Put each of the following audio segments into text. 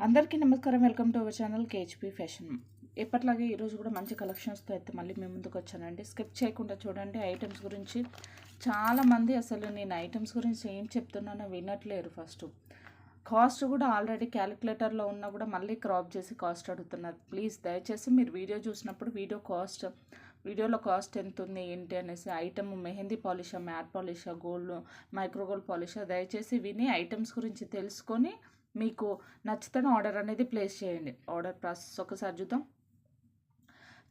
అందరికీ నమస్కారం. Welcome to our channel కేహెచ్పి fashion. ఎప్పట్లాగే ఈరోజు కూడా మంచి కలెక్షన్స్తో అయితే మళ్ళీ మీ ముందుకు వచ్చానండి. స్కిప్ చేయకుండా చూడండి. ఐటమ్స్ గురించి చాలామంది అసలు నేను ఐటమ్స్ గురించి ఏం చెప్తున్నానో వినట్లేరు. కాస్ట్ కూడా ఆల్రెడీ క్యాలిక్యులేటర్లో ఉన్నా కూడా మళ్ళీ క్రాప్ చేసి కాస్ట్ అడుగుతున్నారు. ప్లీజ్ దయచేసి మీరు వీడియో చూసినప్పుడు వీడియోలో కాస్ట్ ఎంత ఉంది ఏంటి అనేసి, ఐటమ్ మెహందీ పాలిషా, మ్యాట్ పాలిషా, గోల్డ్, మైక్రో గోల్డ్ పాలిషా, దయచేసి విని ఐటమ్స్ గురించి తెలుసుకొని మీకు నచ్చితే ఆర్డర్ అనేది ప్లేస్ చేయండి. ఆర్డర్ ప్రాసెస్ ఒకసారి చూద్దాం.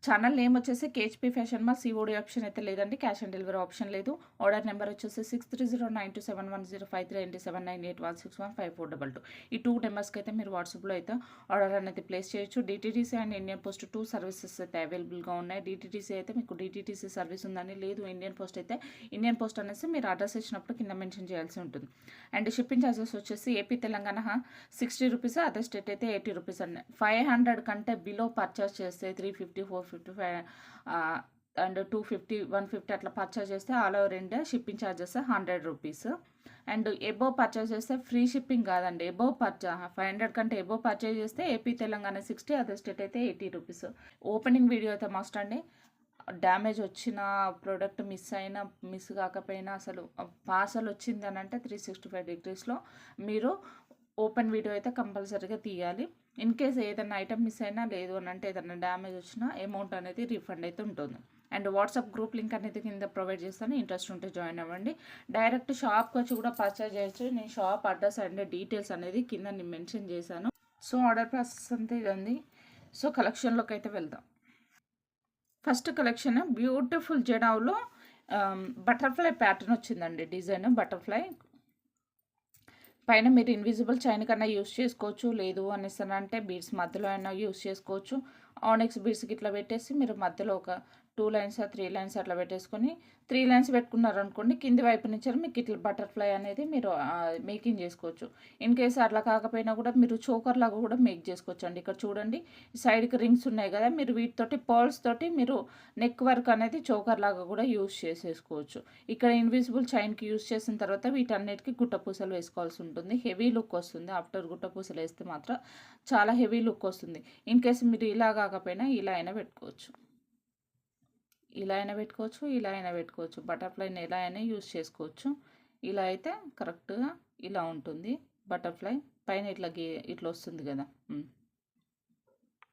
ఛానల్ నేమ్ వచ్చేసి కేహెచ్పి ఫ్యాషన్ మా సిఓడి ఆప్షన్ అయితే లేదండి, క్యాష్ ఆన్ డెలివరీ ఆప్షన్ లేదు. ఆర్డర్ నెంబర్ వచ్చేసి 63092710538798161542. ఈ 2 నెంబర్స్కి అయితే మీరు వాట్సాప్లో అయితే ఆర్డర్ అనేది ప్లేస్ చేయొచ్చు. DTDC and Indian post 2 services అయితే అవైలబుల్గా ఉన్నాయి. డిటీడీసీ అయితే మీకు డిటీడీసీ సర్వీస్ ఉందని, లేదు ఇండియన్ పోస్ట్ అనేసి మీరు అడ్రస్ ఇచ్చినప్పుడు కింద మెన్షన్ చేయాల్సి ఉంటుంది. అండ్ షిప్పింగ్ ఛార్జెస్ వచ్చేసి AP Telangana 60 rupees, other state అయితే 80 రూపీస్ అండి. 500 కంటే బిలో పర్చేస్ చేస్తే 350, 455 అండ్ 250, 150 అట్లా పర్చేస్ చేస్తే all over India shipping charges 100 rupees. And above purchase చేస్తే ఫ్రీ షిప్పింగ్ కాదండి, 500 కంటే ఎబోవ్ పర్చేస్ చేస్తే ఏపీ తెలంగాణ 60, అదర్ స్టేట్ అయితే 80 రూపీస్. ఓపెనింగ్ వీడియో అయితే మస్ట్ అండి. డ్యామేజ్ వచ్చిన ప్రోడక్ట్ మిస్ కాకపోయినా అసలు పార్సల్ వచ్చింది అని అంటే 365 డిగ్రీస్లో మీరు ఓపెన్ వీడియో అయితే కంపల్సరీగా తీయాలి. ఇన్ కేస్ ఏదైనా ఐటమ్ మిస్ అయినా, లేదు అని అంటే ఏదైనా డ్యామేజ్ వచ్చినా అమౌంట్ అనేది రీఫండ్ అయితే ఉంటుంది. అండ్ వాట్సాప్ గ్రూప్ లింక్ అనేది కింద ప్రొవైడ్ చేస్తాను, ఇంట్రెస్ట్ ఉంటే జాయిన్ అవ్వండి. డైరెక్ట్ షాప్కి వచ్చి కూడా పర్చేజ్ చేయొచ్చు. నేను షాప్ అడ్రస్ అండ్ డీటెయిల్స్ అనేది కింద నేను మెన్షన్ చేశాను. సో ఆర్డర్ ప్రాసెస్ అంతా ఇదండి. సో కలెక్షన్లోకి అయితే వెళ్దాం. ఫస్ట్ కలెక్షన్ బ్యూటిఫుల్ జడావ్లో బటర్ఫ్లై ప్యాటర్న్ వచ్చిందండి. డిజైన్ బటర్ఫ్లై పైన మీరు ఇన్విజిబుల్ చైన్ కన్నా యూస్ చేసుకోవచ్చు, లేదు అనేసి అంటే బీడ్స్ మధ్యలో అయినా యూస్ చేసుకోవచ్చు. ఆనెక్స్ బీడ్స్కి ఇట్లా పెట్టేసి మీరు మధ్యలో ఒక 2 లైన్స్ 3 లైన్స్ అట్లా పెట్టేసుకొని 3 లైన్స్ పెట్టుకున్నారనుకోండి, కింది వైపు నుంచి మీకు ఇట్లా బటర్ఫ్లై అనేది మీరు మేకింగ్ చేసుకోవచ్చు. ఇన్ కేసు అట్లా కాకపోయినా కూడా మీరు చోకర్ లాగా కూడా మేక్ చేసుకోవచ్చు అండి. ఇక్కడ చూడండి, సైడ్కి రింగ్స్ ఉన్నాయి కదా, మీరు వీటితోటి పర్ల్స్ తోటి మీరు నెక్ వర్క్ అనేది చోకర్ లాగా కూడా యూస్ చేసేసుకోవచ్చు. ఇక్కడ ఇన్విజిబుల్ చైన్కి యూస్ చేసిన తర్వాత వీటన్నిటికీ గుట్టపూసలు వేసుకోవాల్సి ఉంటుంది. హెవీ లుక్ వస్తుంది. ఆఫ్టర్ గుట్టపూసలు వేస్తే మాత్రం చాలా హెవీ లుక్ వస్తుంది. ఇన్ కేసు మీరు ఇలా కాకపోయినా ఇలా అయినా పెట్టుకోవచ్చు, ఇలా అయినా పెట్టుకోవచ్చు. బటర్ఫ్లైని ఎలా అయినా యూస్ చేసుకోవచ్చు. ఇలా అయితే కరెక్ట్గా ఇలా ఉంటుంది. బటర్ఫ్లై పైన ఇట్లా వస్తుంది కదా,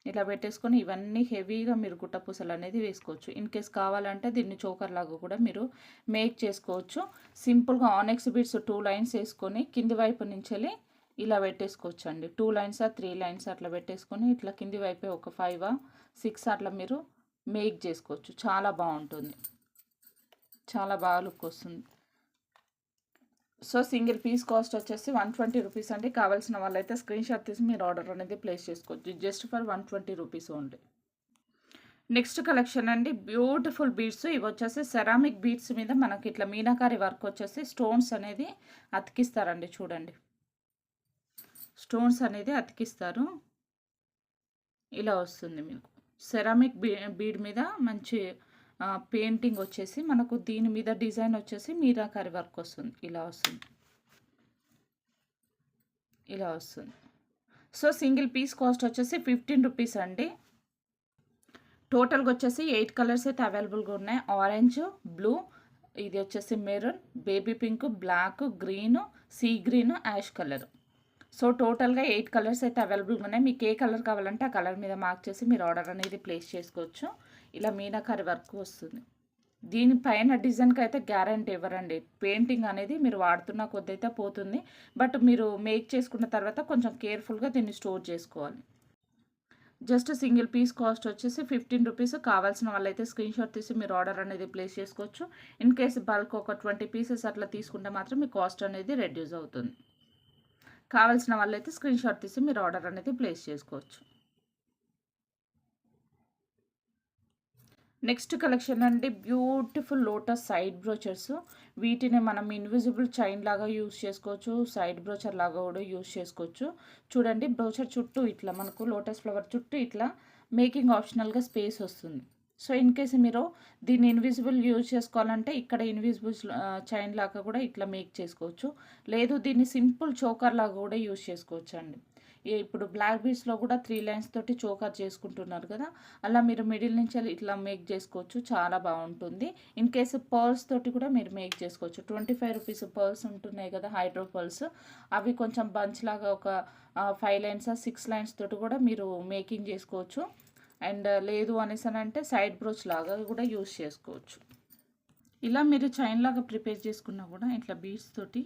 ఇట్లా పెట్టేసుకొని ఇవన్నీ హెవీగా మీరు గుట్టపూసలు అనేది వేసుకోవచ్చు. ఇన్ కేస్ కావాలంటే దీన్ని చోకర్ లాగా కూడా మీరు మేక్ చేసుకోవచ్చు. సింపుల్గా ఆనెక్స్ బీడ్స్ 2 లైన్స్ వేసుకొని కింది వైపు నుంచి ఇలా పెట్టేసుకోవచ్చు అండి. 2 లైన్స్ 3 లైన్స్ అట్లా పెట్టేసుకొని ఇట్లా కింది వైపే ఒక 5, 6 అట్లా మీరు మేక్ చేసుకోవచ్చు. చాలా బాగుంటుంది, చాలా బాగా లుక్ వస్తుంది. సో సింగిల్ పీస్ కాస్ట్ వచ్చేసి 120 రూపీస్ అండి. కావాల్సిన వాళ్ళైతే స్క్రీన్ షాట్ తీసి మీరు ఆర్డర్ అనేది ప్లేస్ చేసుకోవచ్చు. Just for 120 rupees only. Next collection అండి, బ్యూటిఫుల్ బీడ్స్. ఇవి వచ్చేసి సెరామిక్ బీడ్స్ మీద మనకి ఇట్లా మీనాకారి వర్క్ వచ్చేసి స్టోన్స్ అనేది అతికిస్తారండి. చూడండి, స్టోన్స్ అనేది అతికిస్తారు. ఇలా వస్తుంది మీకు సెరామిక్ బీడ్ మీద మంచి పెయింటింగ్ వచ్చేసి మనకు దీని మీద డిజైన్ వచ్చేసి మీనాకారి వర్క్ వస్తుంది. ఇలా వస్తుంది. సో సింగిల్ పీస్ కాస్ట్ వచ్చేసి 15 రూపీస్ అండి. టోటల్గా వచ్చేసి 8 కలర్స్ అయితే అవైలబుల్గా ఉన్నాయి. ఆరెంజ్, బ్లూ, ఇది వచ్చేసి maroon, baby pink, black, green, sea green, ash colour. So టోటల్గా 8 కలర్స్ అయితే అవైలబుల్గా ఉన్నాయి. మీకు ఏ కలర్ కావాలంటే ఆ కలర్ మీద మార్క్ చేసి మీరు ఆర్డర్ అనేది ప్లేస్ చేసుకోవచ్చు. ఇలా మీనాకారి వర్క్ వస్తుంది. దీనిపైన డిజైన్కి అయితే గ్యారంటీ ఇవ్వరండి. పెయింటింగ్ అనేది మీరు వాడుతున్న కొద్ది అయితే పోతుంది, బట్ మీరు మేక్ చేసుకున్న తర్వాత కొంచెం కేర్ఫుల్గా దీన్ని స్టోర్ చేసుకోవాలి. జస్ట్ సింగిల్ పీస్ కాస్ట్ వచ్చేసి 15 రూపీస్. కావాల్సిన వాళ్ళైతే స్క్రీన్ షాట్ తీసి మీరు ఆర్డర్ అనేది ప్లేస్ చేసుకోవచ్చు. ఇన్ కేసు బల్క్ ఒక 20 పీసెస్ అట్లా తీసుకుంటే మాత్రం మీ కాస్ట్ అనేది రెడ్యూస్ అవుతుంది. కావాల్సిన వాళ్ళైతే స్క్రీన్ షాట్ తీసి మీరు ఆర్డర్ అనేది ప్లేస్ చేసుకోవచ్చు. నెక్స్ట్ కలెక్షన్ అండి, బ్యూటిఫుల్ లోటస్ సైడ్ బ్రోచర్స్. వీటిని మనం ఇన్విజిబుల్ చైన్ లాగా యూస్ చేసుకోవచ్చు, సైడ్ బ్రోచర్ లాగా కూడా యూస్ చేసుకోవచ్చు. చూడండి, బ్రోచర్ చుట్టూ ఇట్లా మనకు లోటస్ ఫ్లవర్ చుట్టూ ఇట్లా మేకింగ్ ఆప్షనల్గా స్పేస్ వస్తుంది. సో ఇన్ కేసు మీరు దీన్ని ఇన్విజిబుల్ యూజ్ చేసుకోవాలంటే ఇక్కడ ఇన్విజిబుల్ చైన్ లాగా కూడా ఇట్లా మేక్ చేసుకోవచ్చు, లేదు దీన్ని సింపుల్ చోకర్ లాగా కూడా యూజ్ చేసుకోవచ్చు అండి. ఇప్పుడు బ్లాక్ బీడ్స్లో కూడా 3 లైన్స్ తోటి చోకర్ చేసుకుంటున్నారు కదా, అలా మీరు మిడిల్ నుంచి ఇట్లా మేక్ చేసుకోవచ్చు, చాలా బాగుంటుంది. ఇన్ కేసు పర్ల్స్ తోటి కూడా మీరు మేక్ చేసుకోవచ్చు. 25 రూపీస్ పర్ల్స్ ఉంటున్నాయి కదా, హైడ్రో పర్ల్స్, అవి కొంచెం బంచ్ లాగా ఒక 5 లైన్స్ 6 లైన్స్ తోటి కూడా మీరు మేకింగ్ చేసుకోవచ్చు. అండ్ లేదు అనేసి అంటే సైడ్ బ్రోచ్ లాగా కూడా యూస్ చేసుకోవచ్చు. ఇలా మీరు చైన్ లాగా ప్రిపేర్ చేసుకున్నా కూడా ఇట్లా బీడ్స్ తోటి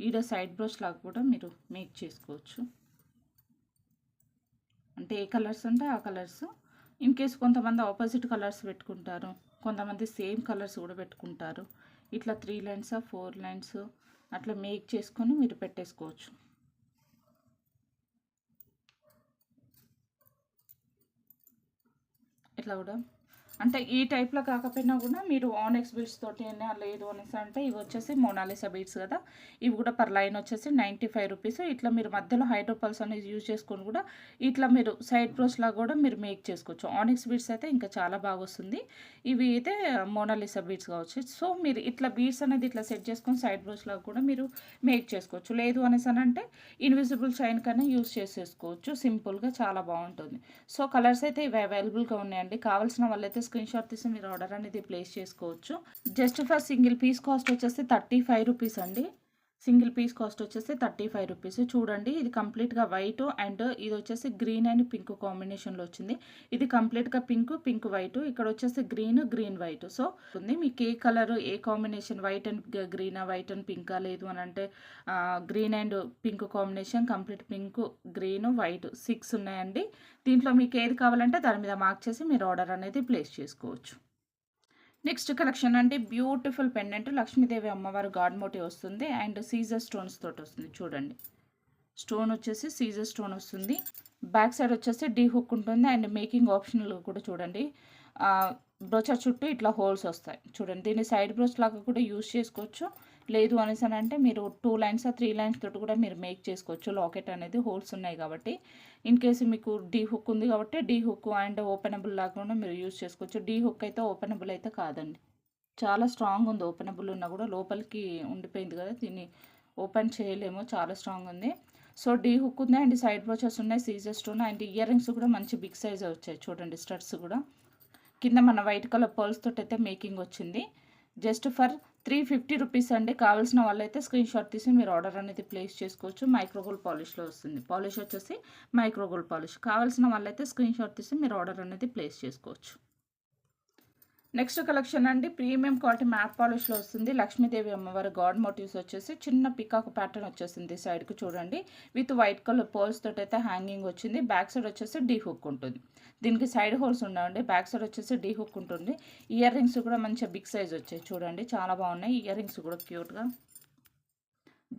ఈడ సైడ్ బ్రోచ్ లాగా కూడా మీరు మేక్ చేసుకోవచ్చు. అంటే ఏ కలర్స్ ఉంటే ఆ కలర్స్. ఇన్ కేస్ కొంతమంది ఆపోజిట్ కలర్స్ పెట్టుకుంటారు, కొంతమంది సేమ్ కలర్స్ కూడా పెట్టుకుంటారు. ఇట్లా 3 లైన్స్ 4 లైన్స్ అట్లా మేక్ చేసుకొని మీరు పెట్టేసుకోవచ్చు. ఇట్లా కూడా అంటే ఈ టైప్లో కాకపోయినా కూడా మీరు ఆనెక్స్ బీడ్స్ తోటి అయినా లేదు అనేసి అంటే ఇవి వచ్చేసి మోనాలిసా బీడ్స్ కదా, ఇవి కూడా పర్ లైన్ వచ్చేసి 95 రూపీస్. ఇట్లా మీరు మధ్యలో హైడ్రోపల్స్ అనేది యూజ్ చేసుకొని కూడా ఇట్లా మీరు సైడ్ బ్రోచ్ లాగా కూడా మీరు మేక్ చేసుకోవచ్చు. ఆనెక్స్ బీడ్స్ అయితే ఇంకా చాలా బాగా వస్తుంది, ఇవి అయితే మోనాలిసా బీడ్స్ కావచ్చు. సో మీరు ఇట్లా బీడ్స్ అనేది ఇట్లా సెట్ చేసుకొని సైడ్ బ్రోచ్ లాగా కూడా మీరు మేక్ చేసుకోవచ్చు. లేదు అనేసి అంటే ఇన్విజిబుల్ చైన్ కన్నా యూజ్ చేసేసుకోవచ్చు, సింపుల్గా చాలా బాగుంటుంది. సో కలర్స్ అయితే ఇవి అవైలబుల్గా ఉన్నాయండి. కావాల్సిన వాళ్ళైతే స్క్రీన్ షాట్ తీసి మీరు ఆర్డర్ అనేది ప్లేస్ చేసుకోవచ్చు. Just for single piece cost వచ్చేసి 35 రూపీస్ అండి. సింగిల్ పీస్ కాస్ట్ వచ్చేసి 35 రూపీస్. చూడండి ఇది కంప్లీట్గా వైట్ అండ్ ఇది వచ్చేసి గ్రీన్ అండ్ పింక్ కాంబినేషన్లో వచ్చింది. ఇది కంప్లీట్గా పింక్ వైట్, ఇక్కడ వచ్చేసి గ్రీన్ వైట్. సో మీకు ఏ కలర్ ఏ కాంబినేషన్, వైట్ అండ్ గ్రీనా, వైట్ అండ్ పింకా, లేదు అని అంటే green and pink combination, complete pink green white 6 ఉన్నాయండి. దీంట్లో మీకు ఏది కావాలంటే దాని మీద మార్క్ చేసి మీరు ఆర్డర్ అనేది ప్లేస్ చేసుకోవచ్చు. నెక్స్ట్ కలెక్షన్ అంటే బ్యూటిఫుల్ పెండెంట్, లక్ష్మీదేవి అమ్మవారు గాడ్ మోటివ్ వస్తుంది అండ్ సీజర్ స్టోన్స్ తోటి వస్తుంది. చూడండి స్టోన్ వచ్చేసి సీజర్ స్టోన్ వస్తుంది. బ్యాక్ సైడ్ వచ్చేసి డీ హుక్ ఉంటుంది అండ్ మేకింగ్ ఆప్షనల్ కూడా చూడండి. బ్రోచర్ చుట్టూ ఇట్లా హోల్స్ వస్తాయి చూడండి. దీన్ని సైడ్ బ్రోచ్ లాగా కూడా యూజ్ చేసుకోవచ్చు. లేదు అనేసి అంటే మీరు 2 లైన్స్ 3 లైన్స్ తోటి కూడా మీరు మేక్ చేసుకోవచ్చు. లాకెట్ అనేది హోల్స్ ఉన్నాయి కాబట్టి, ఇన్ కేసు మీకు డీ హుక్ ఉంది కాబట్టి డీ హుక్ అండ్ ఓపెనబుల్ లాగా కూడా మీరు యూజ్ చేసుకోవచ్చు. డీ హుక్ అయితే ఓపెనబుల్ అయితే కాదండి, చాలా స్ట్రాంగ్ ఉంది. ఓపెనబుల్ ఉన్నా కూడా లోపలికి ఉండిపోయింది కదా, దీన్ని ఓపెన్ చేయలేము, చాలా స్ట్రాంగ్ ఉంది. సో డీ హుక్ ఉంది అండ్ సైడ్ బ్రోచెస్ ఉన్నాయి, Caesar stone and ear rings కూడా మంచి బిగ్ సైజ్ వచ్చాయి చూడండి. స్టడ్స్ కూడా కింద మన వైట్ కలర్ పర్ల్స్ తోటి అయితే మేకింగ్ వచ్చింది. జస్ట్ ఫర్ 350 రూపీస్ అండి. కావాల్సిన వాళ్ళైతే స్క్రీన్ షాట్ తీసి మీరు ఆర్డర్ అనేది ప్లేస్ చేసుకోవచ్చు. మైక్రోగోల్డ్ పాలిష్లో వస్తుంది. పాలిష్ వచ్చేసి మైక్రోగోల్డ్ పాలిష్. కావాల్సిన వాళ్ళైతే స్క్రీన్ షాట్ తీసి మీరు ఆర్డర్ అనేది ప్లేస్ చేసుకోవచ్చు. నెక్స్ట్ కలెక్షన్ అండి ప్రీమియం క్వాలిటీ మ్యాట్ పాలిష్లో వస్తుంది. లక్ష్మీదేవి అమ్మవారి గాడ్ మోటివ్స్ వచ్చేసి చిన్న పికాక్ ప్యాటర్న్ వచ్చేసింది. సైడ్కి చూడండి విత్ వైట్ కలర్ పర్ల్స్ తోటి అయితే హ్యాంగింగ్ వచ్చింది. బ్యాక్ సైడ్ వచ్చేసి డీ హుక్ ఉంటుంది. దీనికి సైడ్ హోల్స్ ఉండండి. బ్యాక్ సైడ్ వచ్చేసి డీ హుక్ ఉంటుంది. ఇయర్ రింగ్స్ కూడా మంచిగా బిగ్ సైజ్ వచ్చాయి చూడండి, చాలా బాగున్నాయి. ఇయర్ రింగ్స్ కూడా క్యూట్గా.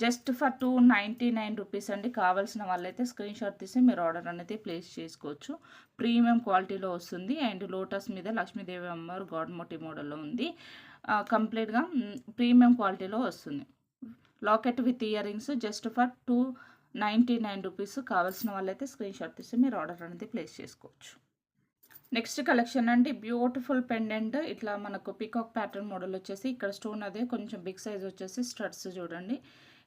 జస్ట్ ఫర్ 299 రూపీస్ అండి. కావాల్సిన వాళ్ళైతే స్క్రీన్ షాట్ తీసి మీరు ఆర్డర్ అనేది ప్లేస్ చేసుకోవచ్చు. ప్రీమియం క్వాలిటీలో వస్తుంది అండ్ లోటస్ మీద లక్ష్మీదేవి అమ్మవారు గాడ్ మోటివ్ మోడల్లో ఉంది. కంప్లీట్గా ప్రీమియం క్వాలిటీలో వస్తుంది. Locket with ear rings just for 299 rupees. కావాల్సిన వాళ్ళైతే స్క్రీన్ షాట్ తీసి మీరు ఆర్డర్ అనేది ప్లేస్ చేసుకోవచ్చు. నెక్స్ట్ కలెక్షన్ అండి బ్యూటిఫుల్ పెండెంట్, ఇట్లా మనకు పికాక్ ప్యాటర్న్ మోడల్ వచ్చేసి ఇక్కడ స్టోన్ అదే కొంచెం బిగ్ సైజ్ వచ్చేసి స్టడ్స్ చూడండి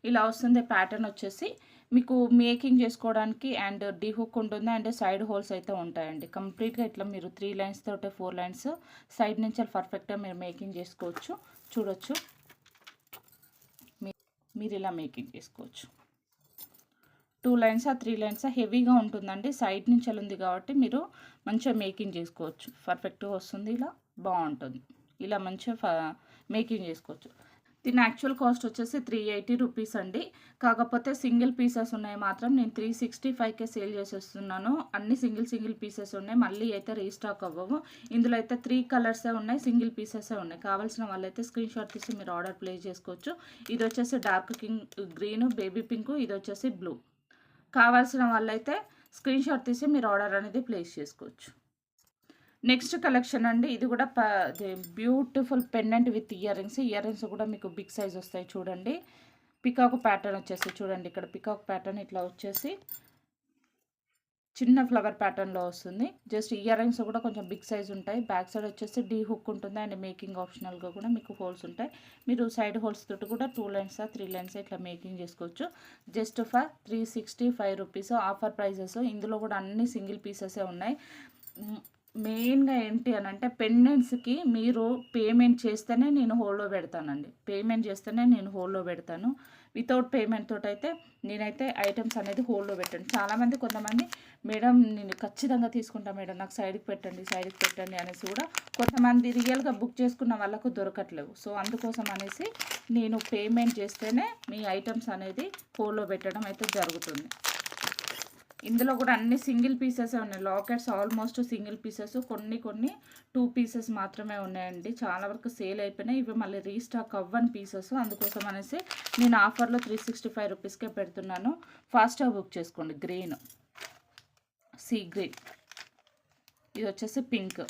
ఇలా వస్తుంది. ప్యాటర్న్ వచ్చేసి మీకు మేకింగ్ చేసుకోవడానికి అండ్ డీ హుక్ ఉంటుంది అండ్ సైడ్ హోల్స్ అయితే ఉంటాయండి. కంప్లీట్గా ఇట్లా మీరు 3 లైన్స్ తోటే 4 లైన్స్ సైడ్ నుంచి పర్ఫెక్ట్గా మీరు మేకింగ్ చేసుకోవచ్చు. చూడొచ్చు మీరు ఇలా మేకింగ్ చేసుకోవచ్చు. 2 లైన్స్ 3 లైన్స్ హెవీగా ఉంటుందండి. సైడ్ నుంచి ఉంది కాబట్టి మీరు మంచిగా మేకింగ్ చేసుకోవచ్చు. పర్ఫెక్ట్గా వస్తుంది, ఇలా బాగుంటుంది. ఇలా మంచిగా మేకింగ్ చేసుకోవచ్చు. దీని యాక్చువల్ కాస్ట్ వచ్చేసి 380 రూపీస్ అండి. కాకపోతే సింగిల్ పీసెస్ ఉన్నాయి మాత్రం నేను 365కే సేల్ చేసేస్తున్నాను. అన్ని సింగిల్ పీసెస్ ఉన్నాయి, మళ్ళీ అయితే రీస్టాక్ అవ్వవు. ఇందులో అయితే 3 కలర్సే ఉన్నాయి, సింగిల్ పీసెసే ఉన్నాయి. కావాల్సిన వాళ్ళైతే స్క్రీన్ షాట్ తీసి మీరు ఆర్డర్ ప్లేస్ చేసుకోవచ్చు. ఇది వచ్చేసి డార్క్ గ్రీన్, బేబీ పింక్, ఇది వచ్చేసి బ్లూ. కావాల్సిన వాళ్ళైతే స్క్రీన్ షాట్ తీసి మీరు ఆర్డర్ అనేది ప్లేస్ చేసుకోవచ్చు. నెక్స్ట్ కలెక్షన్ అండి ఇది కూడా beautiful pendant with ear rings కూడా మీకు బిగ్ సైజ్ వస్తాయి చూడండి. పికాక్ ప్యాటర్న్ వచ్చేసి చూడండి, ఇక్కడ పికాక్ ప్యాటర్న్ ఇట్లా వచ్చేసి చిన్న ఫ్లవర్ ప్యాటర్న్లో వస్తుంది. జస్ట్ ఇయర్ రింగ్స్ కూడా కొంచెం బిగ్ సైజ్ ఉంటాయి. బ్యాక్ సైడ్ వచ్చేసి డీ హుక్ ఉంటుంది అండ్ మేకింగ్ ఆప్షనల్గా కూడా మీకు హోల్స్ ఉంటాయి. మీరు సైడ్ హోల్స్ తోటి కూడా 2 లైన్స్ 3 లైన్స్ ఇట్లా మేకింగ్ చేసుకోవచ్చు. Just for 365 rupees offer prices. ఇందులో కూడా అన్ని సింగిల్ పీసెసే ఉన్నాయి. మెయిన్గా ఏంటి అని అంటే పెండెంట్స్కి మీరు పేమెంట్ చేస్తేనే నేను హోల్డ్లో పెడతానండి. పేమెంట్ చేస్తేనే నేను హోల్డ్లో పెడతాను. వితౌట్ పేమెంట్ తోటి అయితే నేనైతే ఐటమ్స్ అనేది హోల్డ్లో పెట్టాను. చాలామంది కొంతమంది మేడం నేను ఖచ్చితంగా తీసుకుంటా మేడం, నాకు సైడ్కి పెట్టండి అనేసి కూడా కొంతమంది రియల్గా బుక్ చేసుకున్న వాళ్ళకు దొరకట్లేవు. సో అందుకోసం అనేసి నేను పేమెంట్ చేస్తేనే మీ ఐటమ్స్ అనేది హోల్డ్లో పెట్టడం అయితే జరుగుతుంది. ఇందులో కూడా అన్ని సింగిల్ పీసెస్ ఉన్నాయి. లాకెట్స్ ఆల్మోస్ట్ సింగిల్ పీసెస్, కొన్ని 2 పీసెస్ మాత్రమే ఉన్నాయండి. చాలా వరకు సేల్ అయిపోయినాయి. ఇవి మళ్ళీ రీస్టాక్ అవ్వని పీసెస్. అందుకోసం అనేసి నేను ఆఫర్లో 365 రూపీస్కే పెడుతున్నాను. ఫాస్ట్గా బుక్ చేసుకోండి. గ్రీన్, సీ గ్రీన్, ఇది వచ్చేసి పింక్,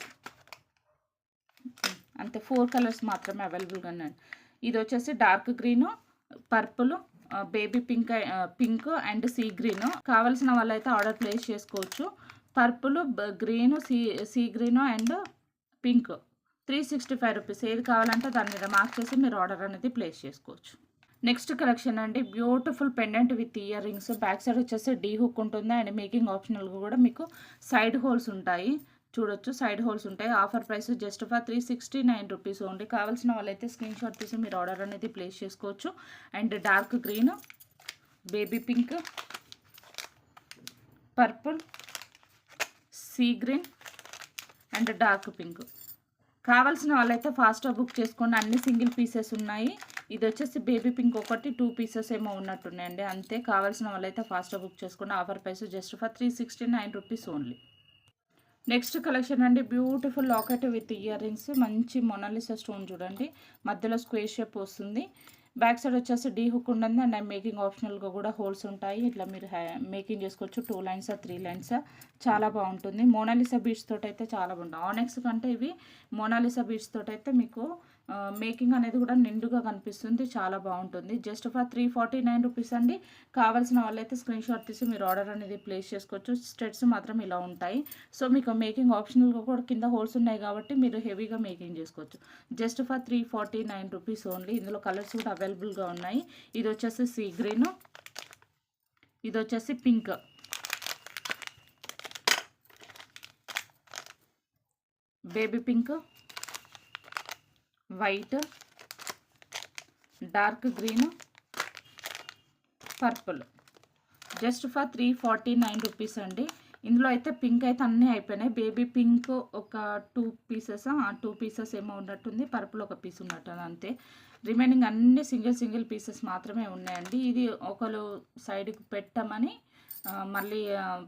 అంతే 4 కలర్స్ మాత్రమే అవైలబుల్గా ఉన్నాయి. ఇది వచ్చేసి dark green, purple, baby pink and sea green. కావాల్సిన వాళ్ళైతే ఆర్డర్ ప్లేస్ చేసుకోవచ్చు. Purple, green, sea green and pink 365 rupees. ఏది కావాలంటే దాని మీద మార్క్ చేసి మీరు ఆర్డర్ అనేది ప్లేస్ చేసుకోవచ్చు. నెక్స్ట్ కలెక్షన్ అండి, beautiful pendant with ear rings. Back side వచ్చేసి డీ హుక్ ఉంటుంది అండ్ మేకింగ్ ఆప్షనల్గా కూడా మీకు సైడ్ హోల్స్ ఉంటాయి. చూడొచ్చు, సైడ్ హోల్స్ ఉంటాయి. Offer price just for 369 rupees only. కావాల్సిన వాళ్ళైతే స్క్రీన్ షాట్ తీసి మీరు ఆర్డర్ అనేది ప్లేస్ చేసుకోవచ్చు. And dark green, baby pink, purple, see green and dark pink. కావాల్సిన వాళ్ళైతే ఫాస్ట్గా బుక్ చేసుకోండి. అన్ని సింగిల్ పీసెస్ ఉన్నాయి. ఇది వచ్చేసి బేబీ పింక్ ఒకటి 2 పీసెస్ ఏమో ఉన్నట్టున్నాయండి. అంతే. కావాల్సిన వాళ్ళైతే ఫాస్ట్గా బుక్ చేసుకోండి. Offer price just for 369 rupees only. Next collection అండి, beautiful locket with earrings. మంచి మొనాలిసా స్టోన్ చూడండి, మధ్యలో స్క్వేర్ షేప్ వస్తుంది. బ్యాక్ సైడ్ వచ్చేసి డీ హుక్ ఉంటుంది అండ్ మేకింగ్ ఆప్షనల్గా కూడా హోల్స్ ఉంటాయి. ఇట్లా మీరు మేకింగ్ చేసుకోవచ్చు. 2 లైన్స్ 3 లైన్స్. చాలా బాగుంటుంది. మోనాలిసా బీడ్స్ తోటి అయితే చాలా బాగుంటుంది. ఆనెక్స్ కంటే ఇవి మోనాలిసా బీడ్స్ తోటి అయితే మీకు మేకింగ్ అనేది కూడా నిండుగా కనిపిస్తుంది. చాలా బాగుంటుంది. జస్ట్ ఫర్ 349 రూపీస్ అండి. కావాల్సిన వాళ్ళైతే స్క్రీన్ షాట్ తీసి మీరు ఆర్డర్ అనేది ప్లేస్ చేసుకోవచ్చు. స్టెట్స్ మాత్రం ఇలా ఉంటాయి. సో మీకు మేకింగ్ ఆప్షనల్గా కూడా కింద హోల్స్ ఉన్నాయి కాబట్టి మీరు హెవీగా మేకింగ్ చేసుకోవచ్చు. Just for 349 rupees only. ఇందులో కలర్స్ కూడా అవైలబుల్గా ఉన్నాయి. ఇది వచ్చేసి సీ గ్రీన్, ఇది వచ్చేసి pink, baby pink, white, dark green, purple. Just for 349 rupees అండి. ఇందులో అయితే పింక్ అయితే అన్నీ అయిపోయినాయి. బేబీ పింక్ ఒక 2 పీసెస్, 2 పీసెస్ ఏమో ఉన్నట్టుంది. పర్పుల్ ఒక పీస్ ఉన్నట్టుంది. అంతే. రిమైనింగ్ అన్ని సింగిల్ పీసెస్ మాత్రమే ఉన్నాయండి. ఇది ఒకరు సైడ్కి పెట్టమని మళ్ళీ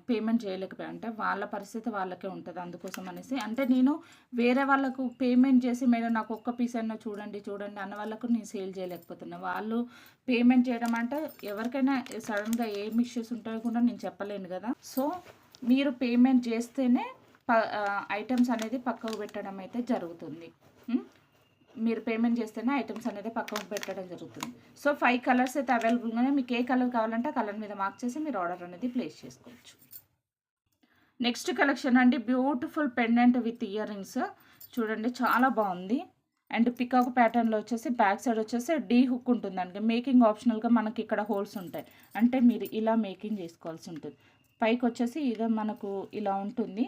పేమెంట్ చేయలేకపోయా, అంటే వాళ్ళ పరిస్థితి వాళ్ళకే ఉంటుంది. అందుకోసం అనేసి అంటే నేను వేరే వాళ్ళకు పేమెంట్ చేసి మేడం నాకు ఒక్క పీస్ అయినా చూడండి అన్న వాళ్ళకు నేను సేల్ చేయలేకపోతున్నా. వాళ్ళు పేమెంట్ చేయడం అంటే ఎవరికైనా సడన్గా ఏం ఇష్యూస్ ఉంటాయో కూడా నేను చెప్పలేను కదా. సో మీరు పేమెంట్ చేస్తేనే ఐటమ్స్ అనేది పక్కకు పెట్టడం అయితే జరుగుతుంది. మీరు పేమెంట్ చేస్తేనే ఐటమ్స్ అనేది పక్కకు పెట్టడం జరుగుతుంది. సో 5 కలర్స్ అయితే అవైలబుల్గానే. మీకు ఏ కలర్ కావాలంటే ఆ కలర్ మీద మార్క్ చేసి మీరు ఆర్డర్ అనేది ప్లేస్ చేసుకోవచ్చు. నెక్స్ట్ కలెక్షన్ అండి, beautiful pendant with ear rings. చూడండి, చాలా బాగుంది. అండ్ పికాక్ ప్యాటర్న్లో వచ్చేసి బ్యాక్ సైడ్ వచ్చేసి డీ హుక్ ఉంటుందండి. మేకింగ్ ఆప్షనల్గా మనకి ఇక్కడ హోల్స్ ఉంటాయి. అంటే మీరు ఇలా మేకింగ్ చేసుకోవాల్సి ఉంటుంది. పైకి వచ్చేసి ఇది మనకు ఇలా ఉంటుంది.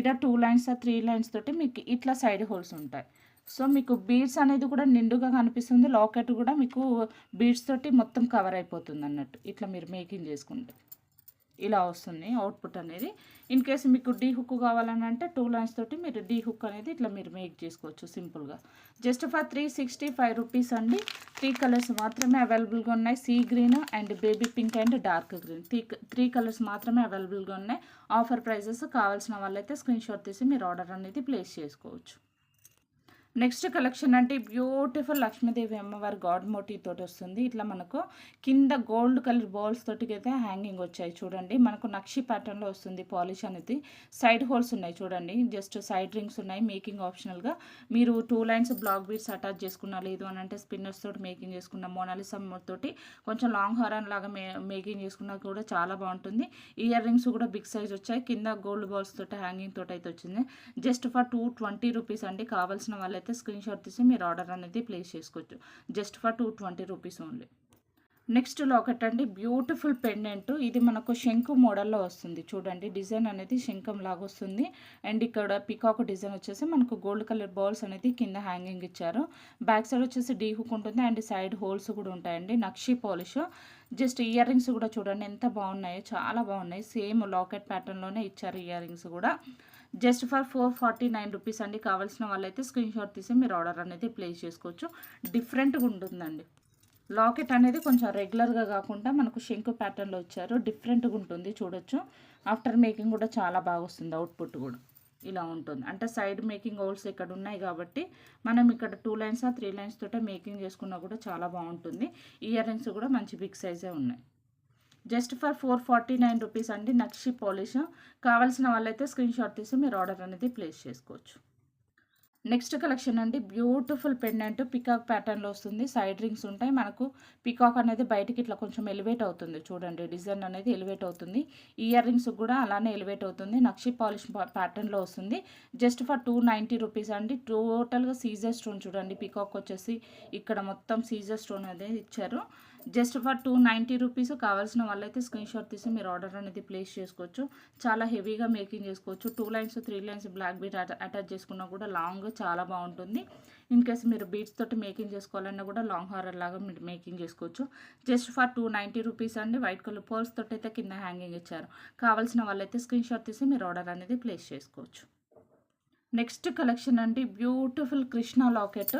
ఇలా 2 లైన్స్ 3 లైన్స్ తోటి మీకు ఇట్లా సైడ్ హోల్స్ ఉంటాయి. సో మీకు బీడ్స్ అనేది కూడా నిండుగా కనిపిస్తుంది. లాకెట్ కూడా మీకు బీడ్స్ తోటి మొత్తం కవర్ అయిపోతుంది అన్నట్టు. ఇట్లా మీరు మేకింగ్ చేసుకుంటే ఇలా వస్తుంది అవుట్పుట్ అనేది. ఇన్ కేసు మీకు డీ హుక్ కావాలని అంటే 2 లైన్స్ తోటి మీరు డీ హుక్ అనేది ఇట్లా మీరు మేక్ చేసుకోవచ్చు సింపుల్గా. జస్ట్ ఫర్ 365 రూపీస్ అండి. 3 కలర్స్ మాత్రమే అవైలబుల్గా ఉన్నాయి. Sea green and baby pink and dark green. 3 colours మాత్రమే అవైలబుల్గా ఉన్నాయి. Offer prices. కావాల్సిన వాళ్ళైతే స్క్రీన్ షాట్ తీసి మీరు ఆర్డర్ అనేది ప్లేస్ చేసుకోవచ్చు. నెక్స్ట్ కలెక్షన్ అంటే బ్యూటిఫుల్ లక్ష్మీదేవి అమ్మవారి గాడ్ మోటివ్ తోటి వస్తుంది. ఇట్లా మనకు కింద గోల్డ్ కలర్ బాల్స్ తోటి అయితే హ్యాంగింగ్ వచ్చాయి చూడండి. మనకు నక్షి ప్యాటర్న్లో వస్తుంది పాలిష్ అనేది. సైడ్ హోల్స్ ఉన్నాయి చూడండి, జస్ట్ సైడ్ రింగ్స్ ఉన్నాయి. మేకింగ్ ఆప్షనల్గా మీరు 2 లైన్స్ బ్లాక్ బీడ్స్ అటాచ్ చేసుకున్నా, లేదు అని అంటే స్పిన్నర్స్ తోటి మేకింగ్ చేసుకున్న, మోనాలిసా తోటి కొంచెం లాంగ్ హారాన్ లాగా మేకింగ్ చేసుకున్నా కూడా చాలా బాగుంటుంది. ఇయర్ రింగ్స్ కూడా బిగ్ సైజ్ వచ్చాయి. కింద గోల్డ్ బాల్స్ తోటి హ్యాంగింగ్ తోటి అయితే వచ్చింది. జస్ట్ ఫర్ 220 రూపీస్ అండి. కావాల్సిన వాళ్ళైతే స్క్రీన్ షాట్ తీసి మీరు ఆర్డర్ అనేది ప్లేస్ చేసుకోవచ్చు. Just for 220 rupees only. Next locket అండి, బ్యూటిఫుల్ పెండెంట్. ఇది మనకు శంకు మోడల్లో వస్తుంది చూడండి. డిజైన్ అనేది శంఖం లాగా వస్తుంది. అండ్ ఇక్కడ పికాక్ డిజైన్ వచ్చేసి మనకు గోల్డ్ కలర్ బాల్స్ అనేది కింద హ్యాంగింగ్ ఇచ్చారు. బ్యాక్ సైడ్ వచ్చేసి డీ హుక్ ఉంటుంది అండ్ సైడ్ హోల్స్ కూడా ఉంటాయండి. నక్షి పాలిష్. జస్ట్ ఇయర్ రింగ్స్ కూడా చూడండి ఎంత బాగున్నాయో, చాలా బాగున్నాయి. సేమ్ లాకెట్ ప్యాటర్న్లోనే ఇచ్చారు ఇయర్ రింగ్స్ కూడా. జస్ట్ ఫర్ 449 రూపీస్ అండి. కావాల్సిన వాళ్ళైతే స్క్రీన్ షాట్ తీసి మీరు ఆర్డర్ అనేది ప్లేస్ చేసుకోవచ్చు. డిఫరెంట్గా ఉంటుందండి. లాకెట్ అనేది కొంచెం రెగ్యులర్గా కాకుండా మనకు శంకు ప్యాటర్న్లో ఇచ్చారు. డిఫరెంట్గా ఉంటుంది చూడొచ్చు. ఆఫ్టర్ మేకింగ్ కూడా చాలా బాగా వస్తుంది. అవుట్పుట్ కూడా ఇలా ఉంటుంది. అంటే సైడ్ మేకింగ్ హోల్స్ ఇక్కడ ఉన్నాయి కాబట్టి మనం ఇక్కడ 2 లైన్స్ 3 లైన్స్ తోటే మేకింగ్ చేసుకున్నా కూడా చాలా బాగుంటుంది. ఇయర్ రింగ్స్ కూడా మంచి బిగ్ సైజే ఉన్నాయి. జస్ట్ ఫర్ 449 రూపీస్ అండి. నక్షి పాలిష్. కావాల్సిన వాళ్ళైతే స్క్రీన్ షాట్ తీసి మీరు ఆర్డర్ అనేది ప్లేస్ చేసుకోవచ్చు. నెక్స్ట్ కలెక్షన్ అండి, బ్యూటిఫుల్ పెండెంట్ పికాక్ ప్యాటర్న్లో వస్తుంది. సైడ్ రింగ్స్ ఉంటాయి. మనకు పికాక్ అనేది బయటికి ఇట్లా కొంచెం ఎలివేట్ అవుతుంది చూడండి. డిజైన్ అనేది ఎలివేట్ అవుతుంది. ఇయర్ రింగ్స్ కూడా అలానే ఎలివేట్ అవుతుంది. నక్షి పాలిష్ ప్యాటర్న్లో వస్తుంది. జస్ట్ ఫర్ 290 రూపీస్ అండి. టోటల్గా సీజర్ స్టోన్ చూడండి. పికాక్ వచ్చేసి ఇక్కడ మొత్తం సీజర్ స్టోన్ అనేది ఇచ్చారు. Just for 290 rupees. కావాల్సిన వాళ్ళైతే స్క్రీన్ షాట్ తీసి మీరు ఆర్డర్ అనేది ప్లేస్ చేసుకోవచ్చు. చాలా హెవీగా మేకింగ్ చేసుకోవచ్చు. 2 lines 3 lines black bead attach చేసుకున్నా కూడా లాంగ్ చాలా బాగుంటుంది. ఇన్ కేస్ మీరు బీట్స్ తోటి మేకింగ్ చేసుకోవాలన్నా కూడా లాంగ్ హారర్ లాగా మీరు మేకింగ్ చేసుకోవచ్చు. జస్ట్ ఫర్ 290 రూపీస్ అండి. వైట్ కలర్ పర్ల్స్ తోటి అయితే కింద హ్యాంగింగ్ ఇచ్చారు. కావాల్సిన వాళ్ళైతే స్క్రీన్ షాట్ తీసి మీరు ఆర్డర్ అనేది ప్లేస్ చేసుకోవచ్చు. నెక్స్ట్ కలెక్షన్ అండి, బ్యూటిఫుల్ కృష్ణ లాకెట్.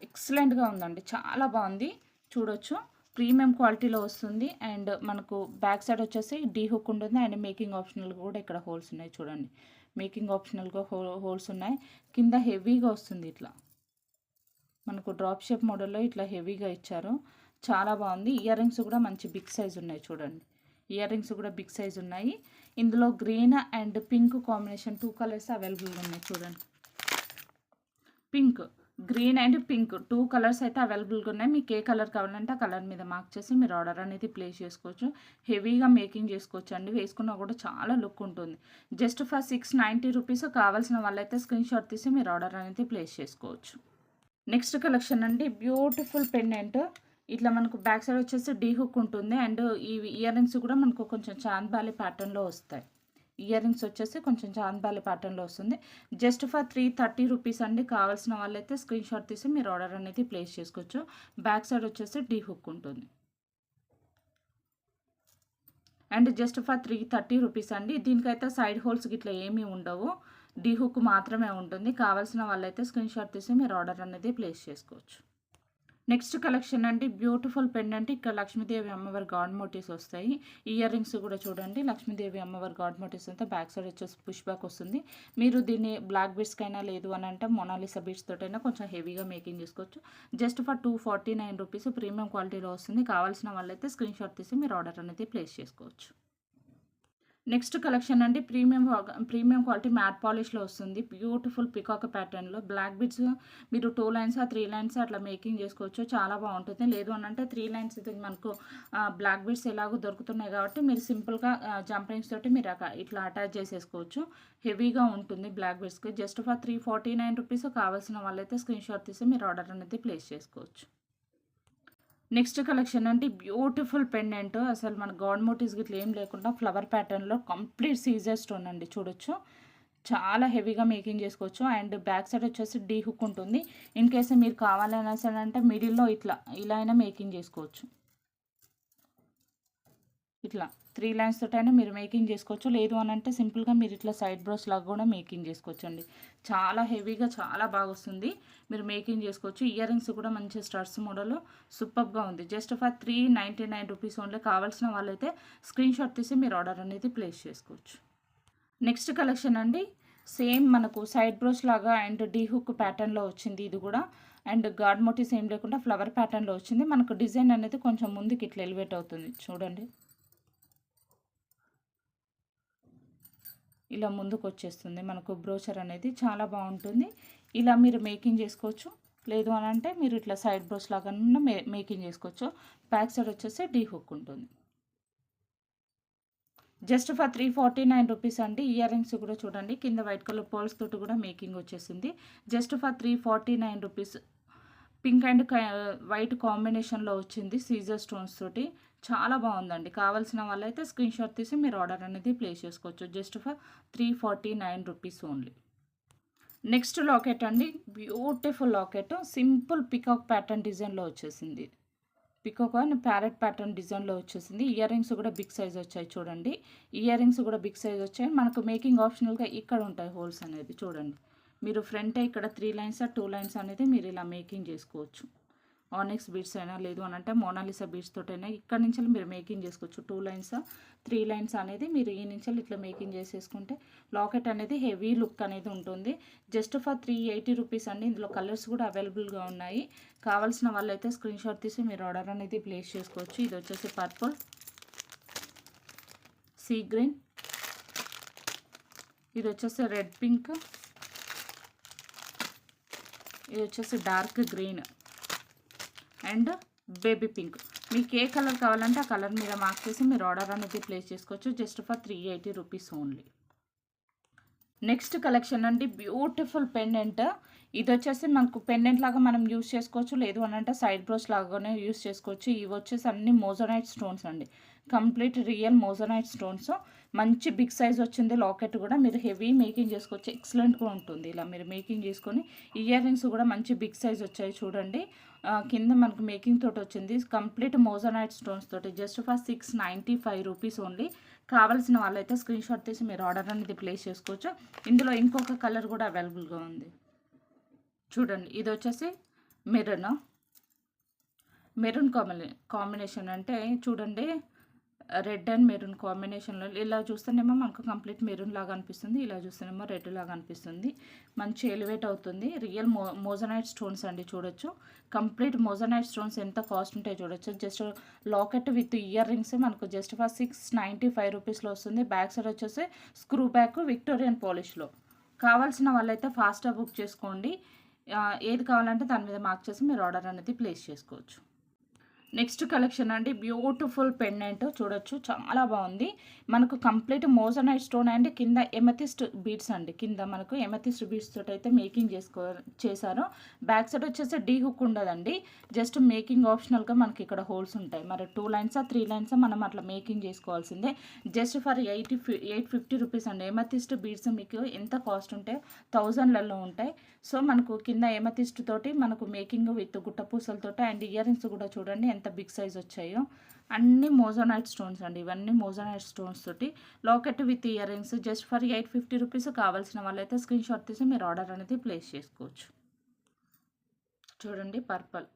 ఎక్సలెంట్గా ఉందండి, చాలా బాగుంది చూడొచ్చు. ప్రీమియం క్వాలిటీలో వస్తుంది. అండ్ మనకు బ్యాక్ సైడ్ వచ్చేసి డీ హుక్ ఉంటుంది. అండ్ మేకింగ్ ఆప్షనల్గా కూడా ఇక్కడ హోల్స్ ఉన్నాయి చూడండి. మేకింగ్ ఆప్షనల్గా హోల్స్ ఉన్నాయి. కింద హెవీగా వస్తుంది. ఇట్లా మనకు డ్రాప్ షేప్ మోడల్లో ఇట్లా హెవీగా ఇచ్చారు. చాలా బాగుంది. ఇయర్ రింగ్స్ కూడా మంచి బిగ్ సైజ్ ఉన్నాయి చూడండి. ఇయర్ రింగ్స్ కూడా బిగ్ సైజ్ ఉన్నాయి. ఇందులో green and pink combination 2 colours అవైలబుల్గా ఉన్నాయి చూడండి. Pink, green and pink 2 colours అయితే అవైలబుల్గా ఉన్నాయి. మీకు ఏ కలర్ కావాలంటే ఆ కలర్ మీద మార్క్ చేసి మీరు ఆర్డర్ అనేది ప్లేస్ చేసుకోవచ్చు. హెవీగా మేకింగ్ చేసుకోవచ్చు అండి. వేసుకున్నా కూడా చాలా లుక్ ఉంటుంది. Just for 690 rupees. కావాల్సిన వాళ్ళైతే స్క్రీన్ షాట్ తీసి మీరు ఆర్డర్ అనేది ప్లేస్ చేసుకోవచ్చు. నెక్స్ట్ కలెక్షన్ అండి, బ్యూటిఫుల్ పెండెంట్. ఇట్లా మనకు బ్యాక్ సైడ్ వచ్చేసి డీ హుక్ ఉంటుంది. అండ్ ఈ ఇయర్ రింగ్స్ కూడా మనకు కొంచెం చాంద్బాలి ప్యాటర్న్లో వస్తాయి. ఇయర్ రింగ్స్ వచ్చేసి కొంచెం చాంద్బాలి ప్యాటర్న్లో వస్తుంది. జస్ట్ ఫర్ 330 రూపీస్ అండి. కావాల్సిన వాళ్ళైతే స్క్రీన్ షాట్ తీసి మీరు ఆర్డర్ అనేది ప్లేస్ చేసుకోవచ్చు. బ్యాక్ సైడ్ వచ్చేసి డీ హుక్ ఉంటుంది. అండ్ జస్ట్ ఫర్ 330 రూపీస్ అండి. దీనికైతే సైడ్ హోల్స్ ఇట్లా ఏమీ ఉండవు. డీ హుక్ మాత్రమే ఉంటుంది. కావాల్సిన వాళ్ళైతే స్క్రీన్ షాట్ తీసి మీరు ఆర్డర్ అనేది ప్లేస్ చేసుకోవచ్చు. నెక్స్ట్ కలెక్షన్ అండి, బ్యూటిఫుల్ పెండెంట్. ఇక్కడ లక్ష్మీదేవి అమ్మవారి గాడ్ మోటివ్స్ వస్తాయి. ఇయర్ రింగ్స్ కూడా చూడండి. లక్ష్మీదేవి అమ్మవారి గాడ్ మోటివ్స్ అంతా బ్యాక్ సైడ్ వచ్చేసి పుష్ బ్యాక్ వస్తుంది. మీరు దీన్ని బ్లాక్ బీడ్స్కైనా, లేదు అని అంటే మొనాలిసా బీడ్స్ తోటైనా కొంచెం హెవీగా మేకింగ్ చేసుకోవచ్చు. Just for 249 rupees. ప్రీమియం క్వాలిటీలో వస్తుంది. కావాల్సిన వాళ్ళైతే స్క్రీన్ షాట్ తీసి మీరు ఆర్డర్ అనేది ప్లేస్ చేసుకోవచ్చు. నెక్స్ట్ కలెక్షన్ అండి, ప్రీమియం క్వాలిటీ మ్యాట్ పాలిష్లో వస్తుంది. బ్యూటిఫుల్ పికాక్ ప్యాటర్న్లో బ్లాక్ బీడ్స్ మీరు 2 లైన్స్ 3 లైన్స్ అట్లా మేకింగ్ చేసుకోవచ్చు. చాలా బాగుంటుంది. లేదు అని అంటే 3 లైన్స్ ఇది మనకు బ్లాక్ బీడ్స్ ఎలాగో దొరుకుతున్నాయి కాబట్టి మీరు సింపుల్గా జంపింగ్స్ తోటి మీరు ఇట్లా అటాచ్ చేసేసుకోవచ్చు. హెవీగా ఉంటుంది బ్లాక్ బీడ్స్కి. Just for 349 rupees. కావాల్సిన వాళ్ళైతే స్క్రీన్ షాట్ తీసి మీరు ఆర్డర్ అనేది ప్లేస్ చేసుకోవచ్చు. నెక్స్ట్ కలెక్షన్ అంటే బ్యూటిఫుల్ పెండెంట్. అసలు మన గాడ్ మోటివ్స్ ఇట్లా ఏం లేకుండా ఫ్లవర్ ప్యాటర్న్లో కంప్లీట్ సీజర్ స్టోన్ అండి చూడొచ్చు. చాలా హెవీగా మేకింగ్ చేసుకోవచ్చు. అండ్ బ్యాక్ సైడ్ వచ్చేసి డీ హుక్ ఉంటుంది. ఇన్ కేస్ మీరు కావాలన్నా సరే అంటే మిడిల్లో ఇలా అయినా మేకింగ్ చేసుకోవచ్చు. ఇట్లా 3 లైన్స్ తోటైనా మీరు మేకింగ్ చేసుకోవచ్చు. లేదు అని అంటే సింపుల్గా మీరు ఇట్లా సైడ్ బ్రోస్ లాగా కూడా మేకింగ్ చేసుకోవచ్చు అండి. చాలా హెవీగా చాలా బాగా వస్తుంది. మీరు మేకింగ్ చేసుకోవచ్చు. ఇయర్ రింగ్స్ కూడా మంచి స్టడ్స్ మోడల్ సూపర్గా ఉంది. Just for 399 rupees only. కావాల్సిన వాళ్ళైతే స్క్రీన్ షాట్ తీసి మీరు ఆర్డర్ అనేది ప్లేస్ చేసుకోవచ్చు. నెక్స్ట్ కలెక్షన్ అండి, సేమ్ మనకు సైడ్ బ్రోచ్ లాగా అండ్ డీ హుక్ ప్యాటర్న్లో వచ్చింది ఇది కూడా. అండ్ గాడ్ మోటివ్స్ ఏం లేకుండా ఫ్లవర్ ప్యాటర్న్లో వచ్చింది. మనకు డిజైన్ అనేది కొంచెం ముందుకి ఇట్లా ఎలివేట్ అవుతుంది చూడండి. ఇలా ముందుకు వచ్చేస్తుంది మనకు బ్రోచర్ అనేది చాలా బాగుంటుంది. ఇలా మీరు మేకింగ్ చేసుకోవచ్చు. లేదు అని అంటే మీరు ఇట్లా సైడ్ బ్రోచ్ లాగా మేకింగ్ చేసుకోవచ్చు. బ్యాక్ సైడ్ వచ్చేసి డీ హుక్ ఉంటుంది. జస్ట్ ఫర్ 349 రూపీస్ అండి. ఇయర్ రింగ్స్ కూడా చూడండి కింద వైట్ కలర్ పోల్స్ తోటి కూడా మేకింగ్ వచ్చేసింది. Just for 349 rupees. Pink and white కాంబినేషన్లో వచ్చింది సీజర్ స్టోన్స్ తోటి. చాలా బాగుందండి. కావాల్సిన వాళ్ళైతే స్క్రీన్ షాట్ తీసి మీరు ఆర్డర్ అనేది ప్లేస్ చేసుకోవచ్చు. Just for 349 rupees only. Next locket అండి. Beautiful locket. Simple peacock pattern డిజైన్లో వచ్చేసింది. పికాక్ అండ్ ప్యారెట్ ప్యాటర్న్ డిజైన్లో వచ్చేసింది. ఇయర్ రింగ్స్ కూడా బిగ్ సైజ్ వచ్చాయి చూడండి. ఇయర్ రింగ్స్ కూడా బిగ్ సైజ్ వచ్చాయి. మనకు మేకింగ్ ఆప్షనల్గా ఇక్కడ ఉంటాయి హోల్స్ అనేది చూడండి. మీరు ఫ్రంట్ ఇక్కడ 3 లైన్స్ 2 లైన్స్ అనేది మీరు ఇలా మేకింగ్ చేసుకోవచ్చు. ఆనెక్స్ బీడ్స్ అయినా లేదు అని అంటే మోనాలిసా బీడ్స్ తోటైనా ఇక్కడ నుంచి మీరు మేకింగ్ చేసుకోవచ్చు. 2 లైన్స్ 3 లైన్స్ అనేది మీరు ఈ నుంచి ఇట్లా మేకింగ్ చేసేసుకుంటే లాకెట్ అనేది హెవీ లుక్ అనేది ఉంటుంది. జస్ట్ ఫర్ 380 రూపీస్ అండి. ఇందులో కలర్స్ కూడా అవైలబుల్గా ఉన్నాయి. కావాల్సిన వాళ్ళైతే స్క్రీన్ షాట్ తీసి మీరు ఆర్డర్ అనేది ప్లేస్ చేసుకోవచ్చు. ఇది వచ్చేసి పర్పుల్, సీ గ్రీన్, ఇది వచ్చేసి రెడ్ పింక్, ఇది వచ్చేసి dark green and baby pink. మీకు ఏ కలర్ కావాలంటే ఆ కలర్ మీద మార్క్ చేసి మీరు ఆర్డర్ అనేది ప్లేస్ చేసుకోవచ్చు. Just for 380 rupees only. Next collection అండి. Beautiful pendant. ఇది వచ్చేసి మనకు పెండెంట్ లాగా మనం యూస్ చేసుకోవచ్చు. లేదు అని అంటే సైడ్ బ్రోస్ లాగానే యూస్ చేసుకోవచ్చు. ఇవి వచ్చేసి అన్ని మోజనైట్ స్టోన్స్ అండి. Complete real moissanite stones. మంచి బిగ్ సైజ్ వచ్చింది లాకెట్ కూడా. మీరు హెవీ మేకింగ్ చేసుకోవచ్చు. ఎక్సలెంట్గా ఉంటుంది. ఇలా మీరు మేకింగ్ చేసుకొని ఇయర్ రింగ్స్ కూడా మంచి బిగ్ సైజ్ వచ్చాయి చూడండి. కింద మనకు మేకింగ్ తోటి వచ్చింది. కంప్లీట్ మోజనైట్ స్టోన్స్ తోటి. Just for 695 rupees only. కావాల్సిన వాళ్ళైతే స్క్రీన్ షాట్ తీసి మీరు ఆర్డర్ అనేది ప్లేస్ చేసుకోవచ్చు. ఇందులో ఇంకొక కలర్ కూడా అవైలబుల్గా ఉంది చూడండి. ఇది వచ్చేసి మెరూన్ కాంబినేషన్ అంటే చూడండి. రెడ్ అండ్ మెరూన్ కాంబినేషన్లో ఇలా చూస్తేనేమో మనకు కంప్లీట్ మెరూన్ లాగా అనిపిస్తుంది. ఇలా చూస్తేనేమో రెడ్ లాగా అనిపిస్తుంది. మంచి ఎలివేట్ అవుతుంది. రియల్ మోజనైట్ స్టోన్స్ అండి చూడొచ్చు. కంప్లీట్ మోజనైట్ స్టోన్స్ ఎంత కాస్ట్ ఉంటాయో చూడొచ్చు. Just locket with ear rings మనకు జస్ట్ ఫర్ 695 రూపీస్లో వస్తుంది. బ్యాక్ సైడ్ వచ్చేసి స్క్రూ బ్యాక్ విక్టోరియన్ పాలిష్లో. కావాల్సిన వాళ్ళైతే ఫాస్ట్గా బుక్ చేసుకోండి. ఏది కావాలంటే దాని మీద మార్క్ చేసి మీరు ఆర్డర్ అనేది ప్లేస్ చేసుకోవచ్చు. నెక్స్ట్ కలెక్షన్ అండి. బ్యూటిఫుల్ పెండెంట్ చూడొచ్చు. చాలా బాగుంది. మనకు కంప్లీట్ మోజనైట్ స్టోన్ అండ్ కింద ఎమథిస్ట్ బీడ్స్ అండి. కింద మనకు ఎమథిస్ట్ బీడ్స్ తోటి అయితే మేకింగ్ చేశారు. బ్యాక్ సైడ్ వచ్చేసి డీ హుక్ ఉండదండి. జస్ట్ మేకింగ్ ఆప్షనల్గా మనకి ఇక్కడ హోల్స్ ఉంటాయి. మరి 2 లైన్స్ 3 లైన్స్ మనం అట్లా మేకింగ్ చేసుకోవాల్సిందే. జస్ట్ ఫర్ 850 రూపీస్ అండి. ఎమథిస్ట్ బీడ్స్ మీకు ఎంత కాస్ట్ ఉంటే 1000లలో ఉంటాయి. సో మనకు కింద ఎమథిస్ట్ తోటి మనకు మేకింగ్ విత్ గుట్టపూసలతోటి అండ్ ఇయర్ రింగ్స్ కూడా చూడండి ఎంత బిగ్ సైజ్ వచ్చాయో. అన్ని మోజనైట్ స్టోన్స్ అండి. ఇవన్నీ మోజనైట్ స్టోన్స్ తోటి locket with ear rings. Just for 850 rupees. కావాల్సిన వాళ్ళైతే స్క్రీన్ షాట్ తీసి మీరు ఆర్డర్ అనేది ప్లేస్ చేసుకోవచ్చు. చూడండి పర్పుల్.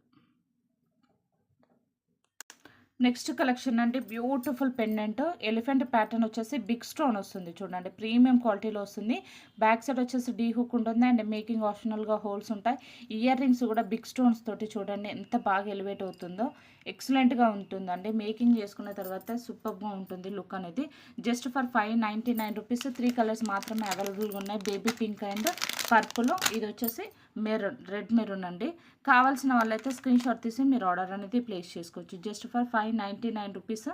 నెక్స్ట్ కలెక్షన్ అండి. Beautiful pendant. ఎలిఫెంట్ ప్యాటర్న్ వచ్చేసి బిగ్ స్టోన్ వస్తుంది చూడండి. ప్రీమియం క్వాలిటీలో వస్తుంది. బ్యాక్ సైడ్ వచ్చేసి డీ హుక్ ఉంటుంది అండ్ మేకింగ్ ఆప్షనల్గా హోల్స్ ఉంటాయి. ఇయర్ రింగ్స్ కూడా బిగ్ స్టోన్స్ తోటి చూడండి ఎంత బాగా ఎలివేట్ అవుతుందో. ఎక్సలెంట్గా ఉంటుందండి. మేకింగ్ చేసుకున్న తర్వాత సూపర్గా ఉంటుంది లుక్ అనేది. Just for 599 rupees. 3 కలర్స్ మాత్రమే అవైలబుల్గా ఉన్నాయి. Baby pink and purple. ఇది వచ్చేసి రెడ్ మెరూన్ అండి. కావాల్సిన వాళ్ళైతే స్క్రీన్ షాట్ తీసి మీరు ఆర్డర్ అనేది ప్లేస్ చేసుకోవచ్చు. Just for 599 rupees.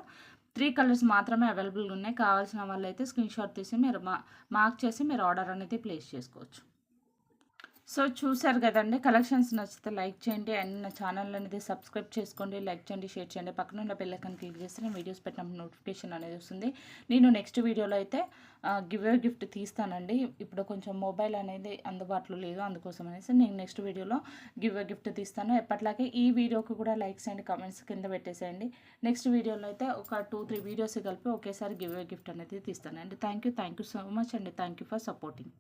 3 కలర్స్ మాత్రమే అవైలబుల్గా ఉన్నాయి. కావాల్సిన వాళ్ళైతే స్క్రీన్ షాట్ తీసి మీరు మార్క్ చేసి మీరు ఆర్డర్ అనేది ప్లేస్ చేసుకోవచ్చు. సో చూసారు కదండి. కలెక్షన్స్ నచ్చితే లైక్ చేయండి అండ్ నా ఛానల్ అనేది సబ్స్క్రైబ్ చేసుకోండి. లైక్ చేయండి, షేర్ చేయండి. పక్కన ఉన్న బెల్ ఐకాన్ క్లిక్ చేస్తే నేను వీడియోస్ పెట్టినప్పుడు నోటిఫికేషన్ అనేది వస్తుంది. నేను నెక్స్ట్ వీడియోలో అయితే గివ్ అవే గిఫ్ట్ తీస్తానండి. ఇప్పుడు కొంచెం మొబైల్ అనేది అందుబాటులో లేదు, అందుకోసం అనేసి నేను నెక్స్ట్ వీడియోలో గివ్ అవే గిఫ్ట్ తీస్తాను. ఎప్పటిలాగే ఈ వీడియోకి కూడా లైక్స్ అండ్ కమెంట్స్ కింద పెట్టేసేయండి. నెక్స్ట్ వీడియోలో అయితే ఒక 2-3 వీడియోస్ కలిపి ఒకేసారి గివ్ అవే గిఫ్ట్ అనేది తీస్తానండి. థ్యాంక్ యూ సో మచ్ అండి. Thank you for supporting.